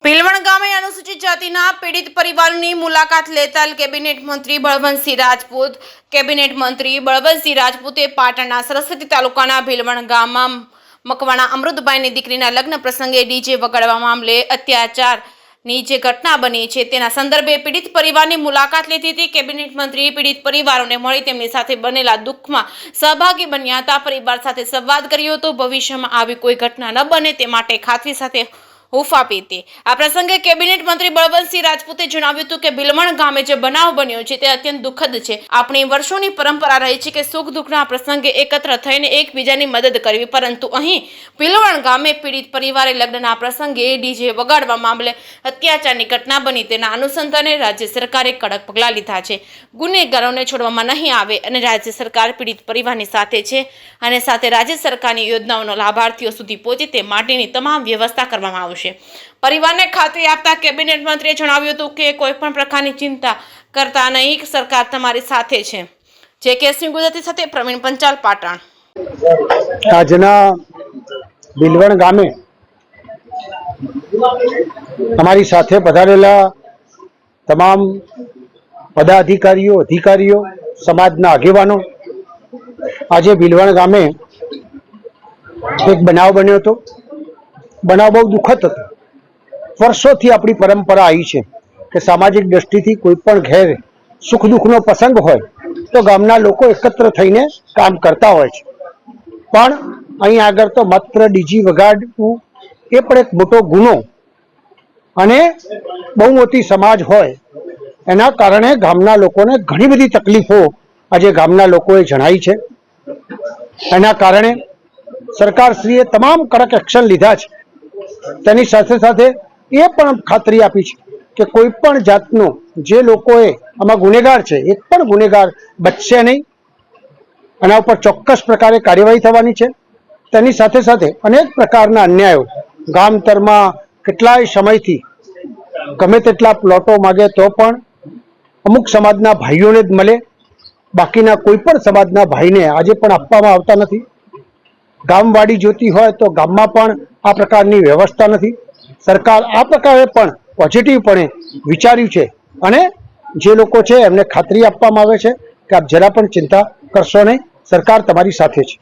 ભીલવણ ગામે અનુસૂચિત જાતિના પીડિત પરિવારની મુલાકાત લેતા કેબિનેટ મંત્રી બળવંતસિંહ રાજપૂતે પાટણના સરસ્વતી તાલુકાના ભીલવણ ગામમાં મકવાણા અમૃતભાઈની દીકરીના લગ્ન પ્રસંગે ડીજે વગાડવા મામલે અત્યાચારની જે ઘટના બની છે તેના સંદર્ભે પીડિત પરિવારની મુલાકાત લીધી હતી। કેબિનેટ મંત્રીએ પીડિત પરિવારોને મળી તેમની સાથે બનેલા દુઃખમાં સહભાગી બન્યા હતા। પરિવાર સાથે સંવાદ કર્યો હતો। ભવિષ્યમાં આવી કોઈ ઘટના ન બને તે માટે ખાતરી સાથે હૂંફ આપી હતી। આ પ્રસંગે કેબિનેટ મંત્રી બળવંતસિંહ રાજપૂતે જણાવ્યું હતું કે ભીલવણ ગામે જે બનાવ બન્યો છે તે અત્યંત દુઃખદ છે। આપણી વર્ષોની પરંપરા રહી છે કે સુખ દુઃખના પ્રસંગે એકત્ર થઈને એકબીજાની મદદ કરવી, પરંતુ અહીં ભીલવણ ગામે પીડિત પરિવારે લગ્નના પ્રસંગે ડીજે વગાડવા મામલે અત્યાચારની ઘટના બની। તેના અનુસંધાને રાજ્ય સરકારે કડક પગલાં લીધા છે। ગુનેગારોને છોડવામાં નહીં આવે અને રાજ્ય સરકાર પીડિત પરિવારની સાથે છે અને સાથે રાજ્ય સરકારની યોજનાઓનો લાભાર્થીઓ સુધી પહોંચે તે માટેની તમામ વ્યવસ્થા કરવામાં આવશે। પરિવારને ખાતરી આપતા કેબિનેટ મંત્રીએ જણાવ્યું હતું કે કોઈ પણ પ્રકારની ચિંતા કરતા નહીં, સરકાર તમારી સાથે છે। જે કેસની ગુજરાતી સાથે પ્રવીણ પંચાલ, પાટણ। આજના ભીલવણ ગામે અમારી સાથે પધારેલા તમામ પદાધિકારીઓ, અધિકારીઓ, સમાજના આગેવાનો, આજે ભીલવણ ગામે એક બનાવ બન્યો હતો। બનાવ બહુ દુઃખદ હતો। વર્ષોથી આપણી પરંપરા આવી છે કે સામાજિક દ્રષ્ટિથી કોઈ પણ ઘેર સુખ દુઃખનો પ્રસંગ હોય તો ગામના લોકો એકત્ર થઈને કામ કરતા હોય છે, પણ અહીં આગળ તો માત્ર ડીજી વગાડવું એ પણ એક મોટો ગુનો અને બહુ મોટી સમાજ હોય એના કારણે ગામના લોકોને ઘણી બધી તકલીફો આજે ગામના લોકોએ જણાવી છે। એના કારણે સરકારશ્રીએ તમામ કડક એક્શન લીધા છે। તેની સાથે સાથે એ પણ ખાતરી આપી છે કે કોઈ પણ જાતનો જે લોકોએ આમાં ગુનેગાર છે એક પણ ગુનેગાર બચશે નહીં। એના ઉપર ચોક્કસ પ્રકારે કાર્યવાહી થવાની છે। તેની સાથે સાથે અનેક પ્રકારના અન્યાયો ગામતરમાં કેટલાય સમયથી ગમે તેટલા પ્લોટો માગે તો પણ અમુક સમાજના ભાઈઓને જ મળે, બાકીના કોઈ પણ સમાજના ભાઈને આજે પણ આપવામાં આવતા નથી। ગામવાડી જોતી હોય તો ગામમાં પણ આ પ્રકારની વ્યવસ્થા નથી। સરકાર આ પ્રકારે પણ પોઝિટિવપણે વિચાર્યું છે અને જે લોકો છે એમને ખાતરી આપવામાં આવે છે કે આપ જરા પણ ચિંતા કરશો નહીં, સરકાર તમારી સાથે છે।